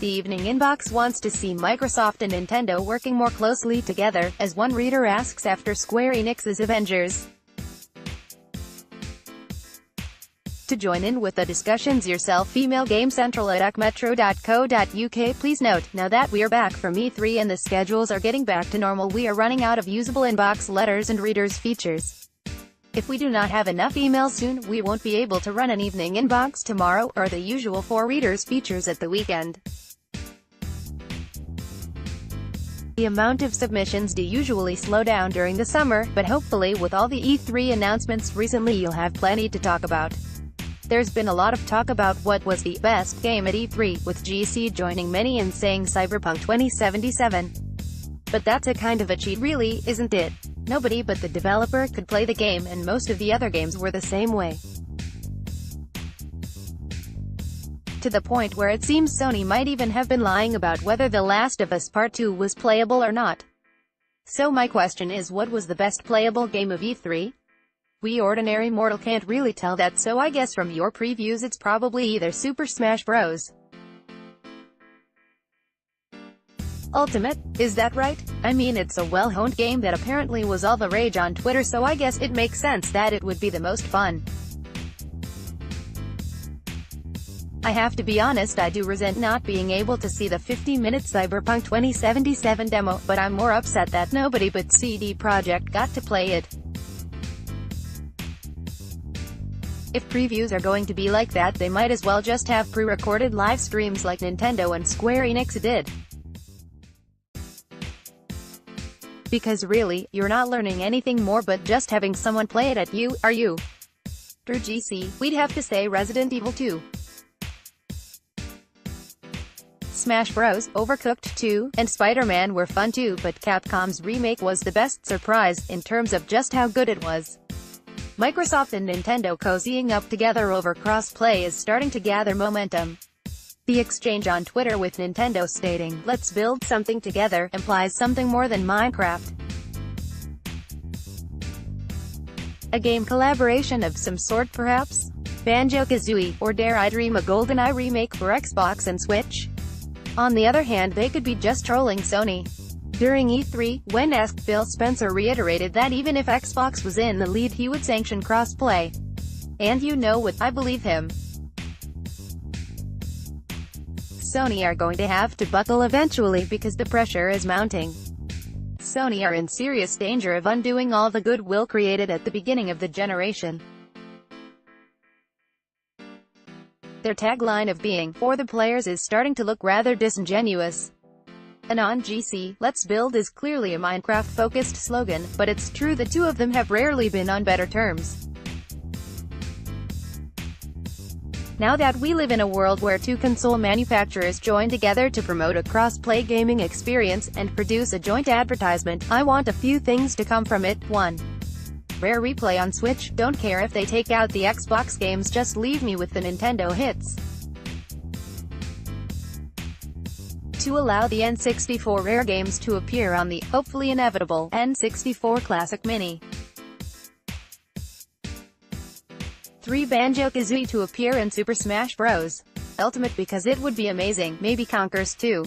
The evening inbox wants to see Microsoft and Nintendo working more closely together, as one reader asks after Square Enix's Avengers. To join in with the discussions yourself, email gamecentral@acmetro.co.uk. Please note, now that we're back from E3 and the schedules are getting back to normal, we are running out of usable inbox letters and readers features. If we do not have enough emails soon, we won't be able to run an evening inbox tomorrow, or the usual 4 readers features at the weekend. The amount of submissions do usually slow down during the summer, but hopefully with all the E3 announcements recently you'll have plenty to talk about. There's been a lot of talk about what was the best game at E3, with GC joining many in saying Cyberpunk 2077. But that's a kind of a cheat really, isn't it? Nobody but the developer could play the game, and most of the other games were the same way. To the point where it seems Sony might even have been lying about whether The Last of Us Part 2 was playable or not. So my question is, what was the best playable game of E3? We ordinary mortal can't really tell that, so I guess from your previews it's probably either Super Smash Bros. Ultimate, is that right? I mean, it's a well-honed game that apparently was all the rage on Twitter, so I guess it makes sense that it would be the most fun. I have to be honest, I do resent not being able to see the 50-minute Cyberpunk 2077 demo, but I'm more upset that nobody but CD Projekt got to play it. If previews are going to be like that, they might as well just have pre-recorded live streams like Nintendo and Square Enix did. Because really, you're not learning anything more but just having someone play it at you, are you? For GC, we'd have to say Resident Evil 2. Smash Bros., Overcooked 2, and Spider-Man were fun too, but Capcom's remake was the best surprise, in terms of just how good it was. Microsoft and Nintendo cozying up together over cross-play is starting to gather momentum. The exchange on Twitter with Nintendo stating, "Let's build something together," implies something more than Minecraft. A game collaboration of some sort perhaps? Banjo-Kazooie, or dare I dream a GoldenEye remake for Xbox and Switch? On the other hand, they could be just trolling Sony. During E3, when asked, Phil Spencer reiterated that even if Xbox was in the lead he would sanction cross-play. And you know what, I believe him. Sony are going to have to buckle eventually because the pressure is mounting. Sony are in serious danger of undoing all the goodwill created at the beginning of the generation. Their tagline of being "for the players" is starting to look rather disingenuous. And on GC, "Let's build" is clearly a Minecraft-focused slogan, but it's true the two of them have rarely been on better terms. Now that we live in a world where 2 console manufacturers join together to promote a cross-play gaming experience, and produce a joint advertisement, I want a few things to come from it. 1. Rare replay on Switch, don't care if they take out the Xbox games, just leave me with the Nintendo hits. 2. Allow the N64 Rare games to appear on the, hopefully inevitable, N64 Classic Mini. 3. Banjo-Kazooie to appear in Super Smash Bros. Ultimate because it would be amazing, maybe Conkers too.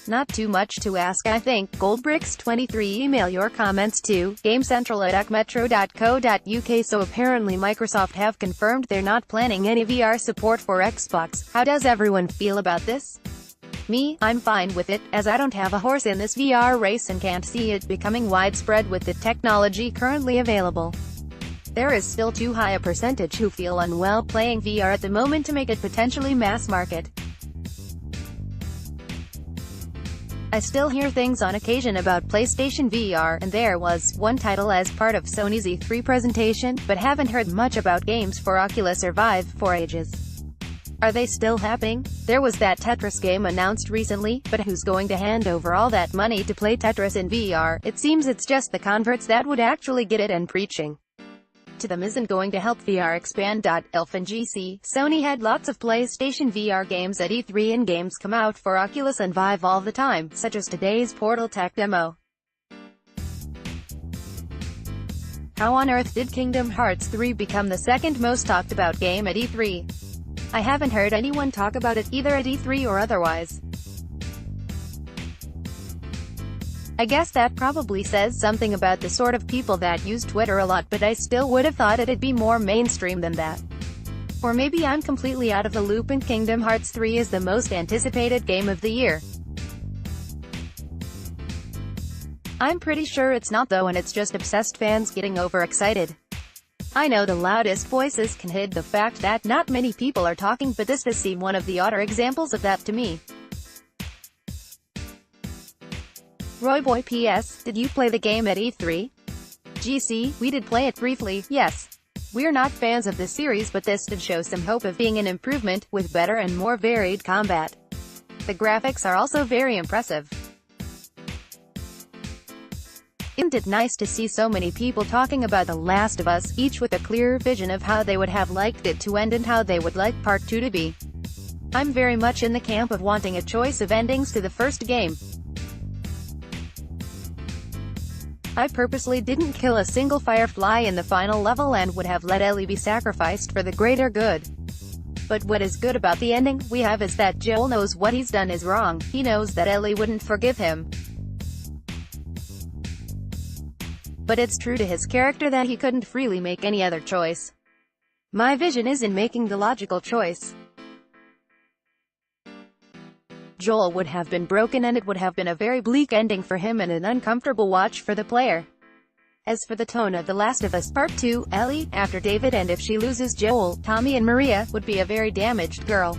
Not too much to ask, I think. Goldbricks23 email your comments to gamecentral@acmetro.co.uk. So apparently Microsoft have confirmed they're not planning any VR support for Xbox. How does everyone feel about this? Me, I'm fine with it, as I don't have a horse in this VR race and can't see it becoming widespread with the technology currently available. There is still too high a percentage who feel unwell playing VR at the moment to make it potentially mass market. I still hear things on occasion about PlayStation VR, and there was one title as part of Sony's E3 presentation, but haven't heard much about games for Oculus or Vive for ages. Are they still happening? There was that Tetris game announced recently, but who's going to hand over all that money to play Tetris in VR? It seems it's just the converts that would actually get it, and preaching to them isn't going to help VR expand. Elf and GC, Sony had lots of PlayStation VR games at E3 and games come out for Oculus and Vive all the time, such as today's Portal tech demo. How on earth did Kingdom Hearts 3 become the second most talked about game at E3? I haven't heard anyone talk about it, either at E3 or otherwise. I guess that probably says something about the sort of people that use Twitter a lot, but I still would have thought it'd be more mainstream than that. Or maybe I'm completely out of the loop and Kingdom Hearts 3 is the most anticipated game of the year. I'm pretty sure it's not though, and it's just obsessed fans getting overexcited. I know the loudest voices can hide the fact that not many people are talking, but this does seem one of the odder examples of that to me. Royboy PS, did you play the game at E3? GC, we did play it briefly, yes. We're not fans of the series, but this did show some hope of being an improvement, with better and more varied combat. The graphics are also very impressive. Isn't it nice to see so many people talking about The Last of Us, each with a clear vision of how they would have liked it to end and how they would like Part 2 to be? I'm very much in the camp of wanting a choice of endings to the first game. I purposely didn't kill a single Firefly in the final level and would have let Ellie be sacrificed for the greater good. But what is good about the ending we have is that Joel knows what he's done is wrong. He knows that Ellie wouldn't forgive him. But it's true to his character that he couldn't freely make any other choice. My vision is in making the logical choice. Joel would have been broken and it would have been a very bleak ending for him and an uncomfortable watch for the player. As for the tone of The Last of Us Part 2, Ellie, after David and if she loses Joel, Tommy and Maria, would be a very damaged girl.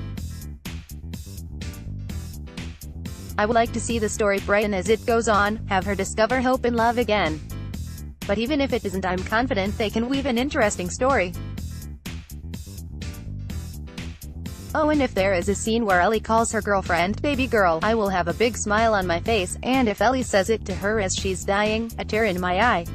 I would like to see the story brighten as it goes on, have her discover hope and love again. But even if it isn't, I'm confident they can weave an interesting story. Oh, and if there is a scene where Ellie calls her girlfriend baby girl, I will have a big smile on my face, and if Ellie says it to her as she's dying, a tear in my eye.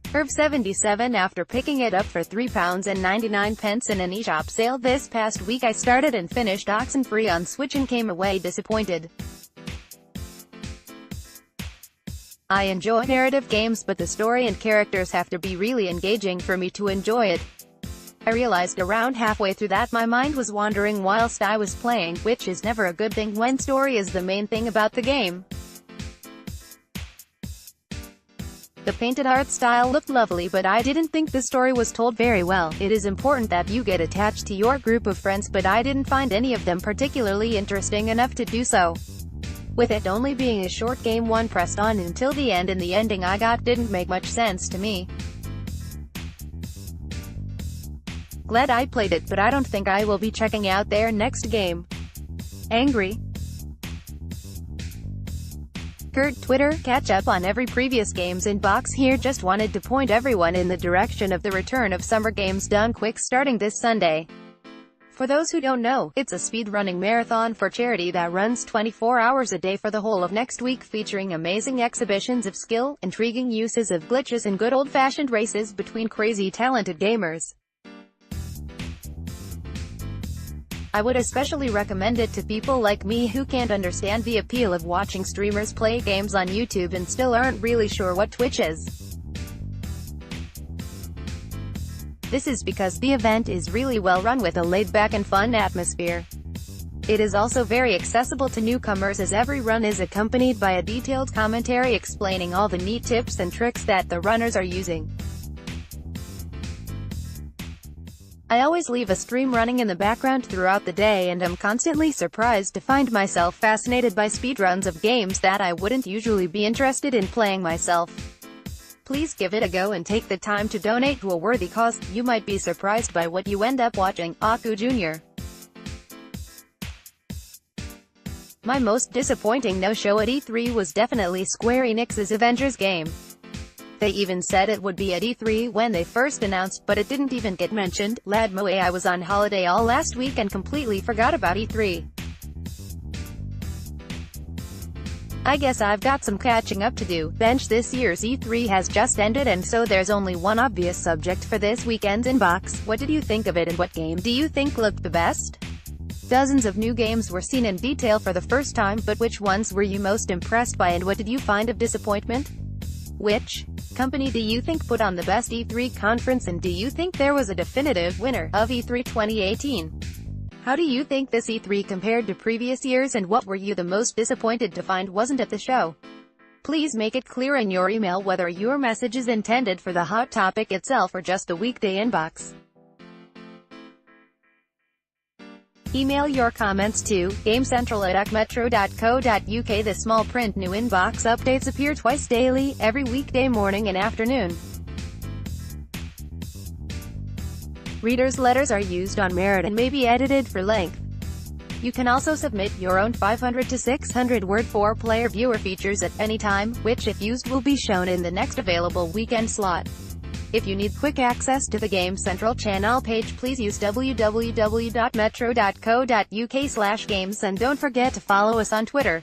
Herb77, after picking it up for £3.99 in an eShop sale this past week, I started and finished Oxenfree on Switch and came away disappointed. I enjoy narrative games, but the story and characters have to be really engaging for me to enjoy it. I realized around halfway through that my mind was wandering whilst I was playing, which is never a good thing when story is the main thing about the game. The painted art style looked lovely, but I didn't think the story was told very well. It is important that you get attached to your group of friends, but I didn't find any of them particularly interesting enough to do so. With it only being a short game, one pressed on until the end, and the ending I got didn't make much sense to me. Glad I played it, but I don't think I will be checking out their next game. Angry Kurt Twitter, catch up on every previous games inbox here. Just wanted to point everyone in the direction of the return of Summer Games Done Quick starting this Sunday. For those who don't know, it's a speedrunning marathon for charity that runs 24 hours a day for the whole of next week, featuring amazing exhibitions of skill, intriguing uses of glitches, and good old-fashioned races between crazy talented gamers. I would especially recommend it to people like me who can't understand the appeal of watching streamers play games on YouTube and still aren't really sure what Twitch is. This is because the event is really well run with a laid-back and fun atmosphere. It is also very accessible to newcomers, as every run is accompanied by a detailed commentary explaining all the neat tips and tricks that the runners are using. I always leave a stream running in the background throughout the day, and I'm constantly surprised to find myself fascinated by speedruns of games that I wouldn't usually be interested in playing myself. Please give it a go and take the time to donate to a worthy cause. You might be surprised by what you end up watching. Aku Jr. My most disappointing no-show at E3 was definitely Square Enix's Avengers game. They even said it would be at E3 when they first announced, but it didn't even get mentioned. Lad Moe, I was on holiday all last week and completely forgot about E3. I guess I've got some catching up to do. Bench, this year's E3 has just ended, and so there's only one obvious subject for this weekend's inbox. What did you think of it, and what game do you think looked the best? Dozens of new games were seen in detail for the first time, but which ones were you most impressed by, and what did you find of disappointment? Which company do you think put on the best E3 conference, and do you think there was a definitive winner of E3 2018? How do you think this E3 compared to previous years, and what were you the most disappointed to find wasn't at the show? Please make it clear in your email whether your message is intended for the hot topic itself or just the weekday inbox. Email your comments to gamecentral@metro.co.uk. The small print new inbox updates appear twice daily, every weekday morning and afternoon. Readers' letters are used on merit and may be edited for length. You can also submit your own 500 to 600 word 4-player viewer features at any time, which if used will be shown in the next available weekend slot. If you need quick access to the Game Central channel page, please use www.metro.co.uk/games, and don't forget to follow us on Twitter.